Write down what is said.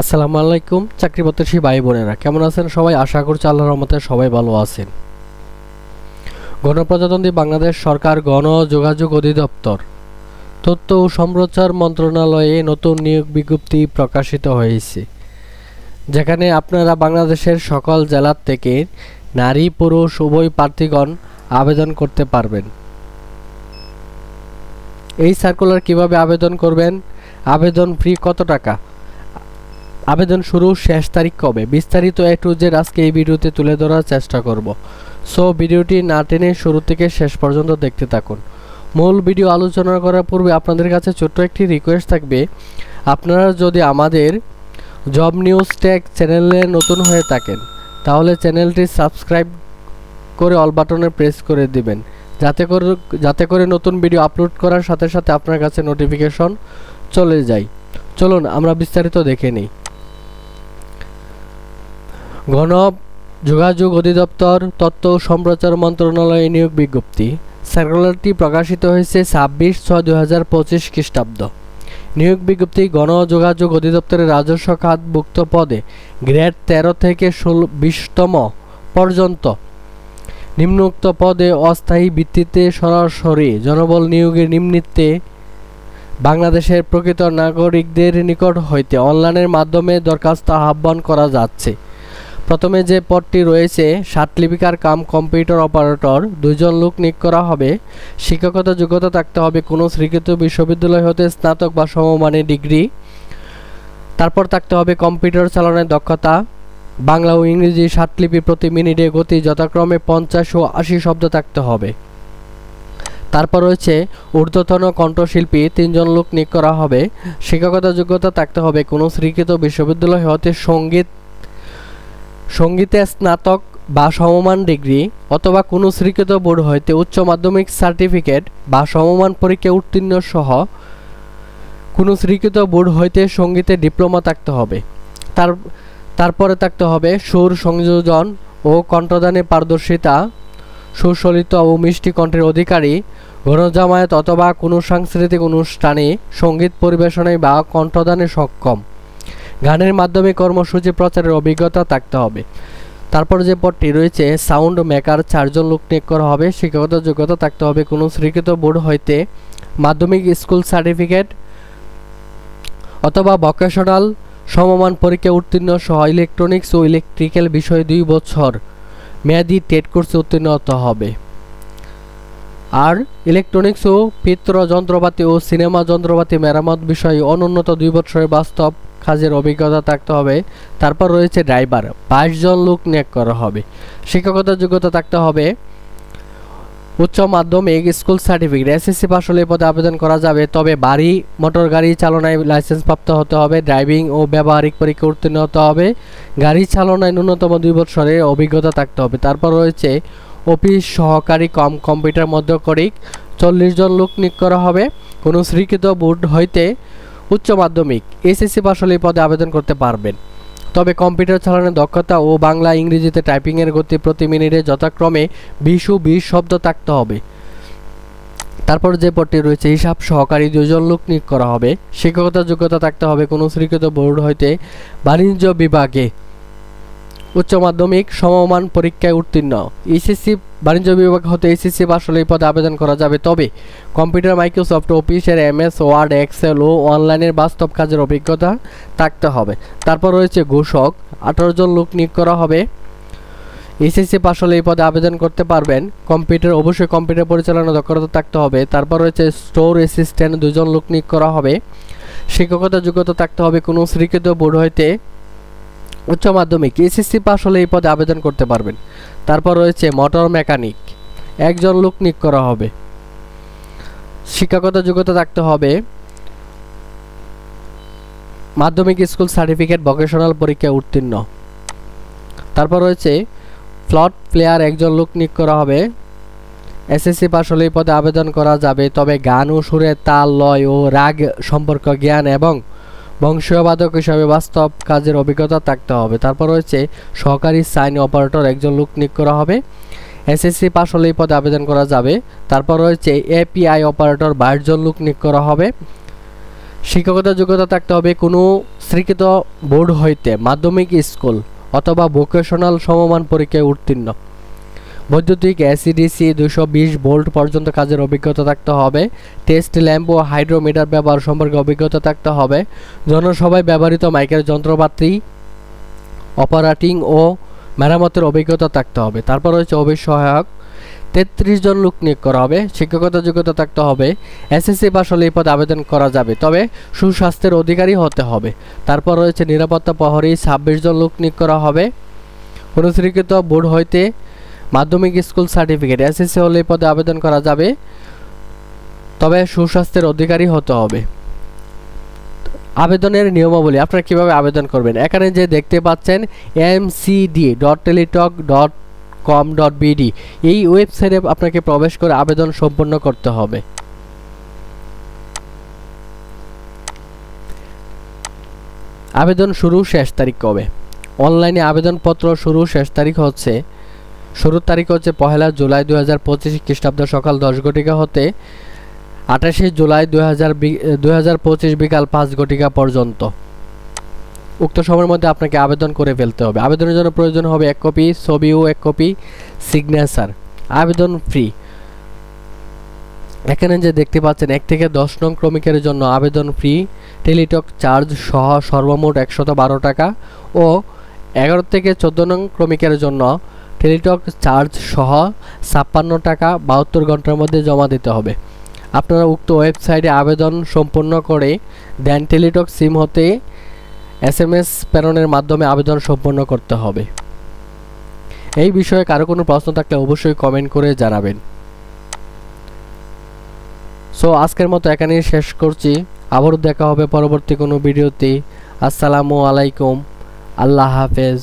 আসসালামু আলাইকুম চাকরি প্রত্যাশী ভাই বোনেরা, কেমন আছেন সবাই? আশা করছি আল্লাহর রহমতে সবাই ভালো আছেন। গণপ্রজাতন্ত্রী বাংলাদেশ সরকার গণযোগাযোগ অধিদপ্তর তথ্য ও সম্প্রচার মন্ত্রণালয়ে নতুন নিয়োগ বিজ্ঞপ্তি প্রকাশিত হয়েছে, যেখানে আপনারা বাংলাদেশের সকল জেলা থেকে নারী পুরুষ উভয় প্রার্থীগণ আবেদন করতে পারবেন। এই সার্কুলার কিভাবে আবেদন করবেন, আবেদন ফি কত টাকা, আবেদন শুরু শেষ তারিখ কবে, বিস্তারিত এ টু জেড আজকে এই ভিডিওতে তুলে ধরার চেষ্টা করব। সো ভিডিওটি না টেনে শুরু থেকে শেষ পর্যন্ত দেখতে থাকুন। মূল ভিডিও আলোচনা করার পূর্বে আপনাদের কাছে ছোট্ট একটি রিকোয়েস্ট থাকবে, আপনারা যদি আমাদের জব নিউজ টেক চ্যানেলে নতুন হয়ে থাকেন তাহলে চ্যানেলটি সাবস্ক্রাইব করে অল বাটনে প্রেস করে দিবেন, যাতে করে নতুন ভিডিও আপলোড করার সাথে সাথে আপনার কাছে নোটিফিকেশন চলে যায়। চলুন আমরা বিস্তারিত দেখে নিই। গণযোগাযোগ অধিদপ্তর তথ্য ও সম্প্রচার মন্ত্রণালয় নিয়োগ বিজ্ঞপ্তি। সার্কুলারটি প্রকাশিত হয়েছে 26/6/2025 খ্রিস্টাব্দ। নিয়োগ বিজ্ঞপ্তি গণযোগাযোগ অধিদপ্তরের রাজস্ব খাতভুক্ত পদে গ্রেড 13 থেকে 20তম পর্যন্ত নিম্নোক্ত পদে অস্থায়ী ভিত্তিতে সরাসরি জনবল নিয়োগের নিমিত্তে বাংলাদেশের প্রকৃত নাগরিকদের নিকট হইতে অনলাইনের মাধ্যমে দরখাস্ত আহ্বান করা যাচ্ছে। প্রথমে যে পদটি রয়েছে লিপিকার কাম কম্পিউটার অপারেটর, 2 জন লোক নিয়োগ করা হবে। শিক্ষকতা যোগ্যতা থাকতে হবে কোনো স্বীকৃত বিশ্ববিদ্যালয় হতে স্নাতক বা সমমানের ডিগ্রি। তারপর থাকতে হবে কম্পিউটার চালানোর দক্ষতা। বাংলা ও ইংরেজি লিপি প্রতি মিনিটে গতি যথাক্রমে 50 ও 80 শব্দ থাকতে হবে। তারপর রয়েছে ঊর্ধ্বতন কণ্ঠশিল্পী, 3 জন লোক নিয়োগ করা হবে। শিক্ষকতা যোগ্যতা থাকতে হবে কোনো স্বীকৃত বিশ্ববিদ্যালয় হতে সঙ্গীতে স্নাতক বা সমমান ডিগ্রি অথবা কোনো স্বীকৃত বোর্ড হইতে উচ্চ মাধ্যমিক সার্টিফিকেট বা সমমান পরীক্ষা উত্তীর্ণ সহ কোনো স্বীকৃত বোর্ড হইতে সঙ্গীতে ডিপ্লোমা থাকতে হবে। তারপরে থাকতে হবে সুর সংযোজন ও কণ্ঠদানে পারদর্শিতা, সুশলিত ও মিষ্টি কণ্ঠের অধিকারী, গণজামায়াত অথবা কোনো সাংস্কৃতিক অনুষ্ঠানে সঙ্গীত পরিবেশনায় বা কণ্ঠদানে সক্ষম, গানের মাধ্যমে কর্মসূচি প্রচারের অভিজ্ঞতা থাকতে হবে। তারপর যে পদটি রয়েছে সাউন্ড মেকার, 4 জন লোক নিয়োগ করা হবে। শিক্ষাগত যোগ্যতা থাকতে হবে কোনো স্বীকৃত বোর্ড হইতে মাধ্যমিক স্কুল সার্টিফিকেট অথবা ভোকেশনাল সমমান পরীক্ষা উত্তীর্ণ সহ ইলেকট্রনিক্স ও ইলেকট্রিক্যাল বিষয়ে 2 বছর মেয়াদি টেট কোর্সে উত্তীর্ণ হতে হবে। আর ইলেকট্রনিক্স ও পিত্র যন্ত্রপাতি ও সিনেমা যন্ত্রপাতি মেরামত বিষয়ে অনূন্যত 2 বছরের বাস্তব কাজের অভিজ্ঞতা থাকতে হবে। তারপর রয়েছে ড্রাইভার, 22 জন লোক নিয়োগ করা হবে। শিক্ষকতা যোগ্যতা থাকতে হবে উচ্চ মাধ্যমিক স্কুল সার্টিফিকেট, এসএসসি পাস হলে পদে আবেদন করা যাবে, তবে বাড়ি মোটর গাড়ি চালনায় লাইসেন্স প্রাপ্ত হতে হবে। ড্রাইভিং ও ব্যবহারিক পরীক্ষা উত্তীর্ণ হতে হবে। গাড়ি চালনায় ন্যূনতম 2 বছরের অভিজ্ঞতা থাকতে হবে। তারপর রয়েছে অফিস সহকারী কম কম্পিউটার মধ্যকরিক, 40 জন লোক নিয়োগ করা হবে। কোনো স্বীকৃত বোর্ড হইতে উচ্চ মাধ্যমিক এসএসসি পাস হলে পদে আবেদন করতে পারবেন, তবে কম্পিউটার চালানোর দক্ষতা ও বাংলা ইংরেজিতে টাইপিংয়ের গতি প্রতি মিনিটে যথাক্রমে 20 ও 20 শব্দ থাকতে হবে। তারপর যে পদটি রয়েছে হিসাব সহকারী, 2 জন লোক নিয়োগ করা হবে। শিক্ষকতা যোগ্যতা থাকতে হবে কোনো স্বীকৃত বোর্ড হইতে বাণিজ্য বিভাগে উচ্চ মাধ্যমিক সমমান পরীক্ষায় উত্তীর্ণ। এসএসসি বাণিজ্য বিভাগ হতে এসএসসি পাস হলে এই পদে আবেদন করা যাবে, তবে কম্পিউটার মাইক্রোসফট অফিসের এমএস ওয়ার্ড এক্সেল ও অনলাইনের বাস্তব কাজের অভিজ্ঞতা থাকতে হবে। তারপর রয়েছে ঘোষক, 18 জন লোক নিয়োগ করা হবে। এসএসসি পাস হলে এই পদে আবেদন করতে পারবেন। অবশ্যই কম্পিউটার পরিচালনার দক্ষতা থাকতে হবে। তারপর রয়েছে স্টোর অ্যাসিস্ট্যান্ট, 2 জন লোক নিয়োগ করা হবে। শিক্ষকতা যোগ্যতা থাকতে হবে কোনো স্বীকৃত বোর্ড হইতে উচ্চ মাধ্যমিক এসএসসি পাস হলে এই পদে আবেদন করতে পারবেন। তারপর রয়েছে মোটর মেকানিক, 1 জন লোক নিয়োগ করা হবে। শিক্ষাগত যোগ্যতা থাকতে হবে মাধ্যমিক স্কুল সার্টিফিকেট, ভোকেশনাল পরীক্ষায় উত্তীর্ণ। তারপর রয়েছে ফ্লট প্লেয়ার, 1 জন লোক নিয়োগ করা হবে। এসএসসি পাস হলে এই পদে আবেদন করা যাবে, তবে গান ও সুরের তাল, লয় ও রাগ সম্পর্ক জ্ঞান এবং বংশীয় বাদক হিসাবে বাস্তব কাজের অভিজ্ঞতা থাকতে হবে। তারপর রয়েছে সহকারী সাইন অপারেটর, 1 জন লোক নিয়োগ করা হবে। এসএসসি পাস হলে এই পদে আবেদন করা যাবে। তারপর রয়েছে এপিআই অপারেটর, 22 জন লোক নিয়োগ করা হবে। শিক্ষকতার যোগ্যতা থাকতে হবে কোনো স্বীকৃত বোর্ড হইতে মাধ্যমিক স্কুল অথবা ভোকেশনাল সমমান পরীক্ষায় উত্তীর্ণ। বৈদ্যুতিক এসিডিসি 220 ভোল্ট পর্যন্ত কাজের অভিজ্ঞতা থাকতে হবে। টেস্ট ল্যাম্প ও হাইড্রোমিটার ব্যবহার সম্পর্কে অভিজ্ঞতা থাকতে হবে। জনসভায় ব্যবহৃত মাইকের যন্ত্রপাতি অপারেটিং ও মেরামতের অভিজ্ঞতা থাকতে হবে। তারপর হচ্ছে অফিস সহায়ক 33 জন লোক নিয়োগ করা হবে। শিক্ষকতার যোগ্যতা থাকতে হবে। এসএসসি পাস হলে এই পদে আবেদন করা যাবে, তবে সুস্বাস্থ্যের অধিকারী হতে হবে। তারপর রয়েছে নিরাপত্তা প্রহরী 26 জন লোক নিয়োগ করা হবে। কোনো স্বীকৃত বোর্ড হইতে মাধ্যমিক স্কুল সার্টিফিকেট এসএসসি হলে এই পদে আবেদন করা যাবে, তবে সুস্বাস্থ্যের অধিকারী হতে হবে। আবেদনের নিয়মাবলী, আপনারা কিভাবে আবেদন করবেন এখানে যে দেখতে পাচ্ছেন mcd.teletalk.com.bd এই ওয়েবসাইটে আপনাকে প্রবেশ করে আবেদন সম্পন্ন করতে হবে। আবেদন শুরু শেষ তারিখ কবে? অনলাইনে আবেদনপত্র শুরুর তারিখ হচ্ছে 1 জুলাই 2025 খ্রিস্টাব্দ সকাল 10 ঘটিকা হতে 28 জুলাই 2025 বিকাল 5 ঘটিকা পর্যন্ত। উক্ত সময়ের মধ্যে আপনাকে আবেদন করে ফেলতে হবে। আবেদনের জন্য প্রয়োজন হবে 1 কপি ছবি ও 1 কপি সিগনেচার। আবেদন ফ্রি। এখানে যে দেখতে পাচ্ছেন 1 থেকে 10 নং ক্রমিকের জন্য আবেদন ফ্রি। টেলিটক চার্জ সহ সর্বমোট 112 টাকা ও 11 থেকে 14 নং ক্রমিকের জন্য টেলিটক চার্জ সহ 56 টাকা 72 ঘন্টার মধ্যে জমা দিতে হবে। আপনারা উক্ত ওয়েবসাইটে আবেদন সম্পূর্ণ করে দেন টেলিটক সিম হতে SMS প্রেরণের মাধ্যমে আবেদন সম্পন্ন করতে হবে। এই বিষয়ে কারো কোনো প্রশ্ন থাকলে অবশ্যই কমেন্ট করে জানাবেন। সো আজকের মতো এখানেই শেষ করছি। আবারও দেখা হবে পরবর্তী কোনো ভিডিওতে। আসসালামু আলাইকুম, আল্লাহ হাফেজ।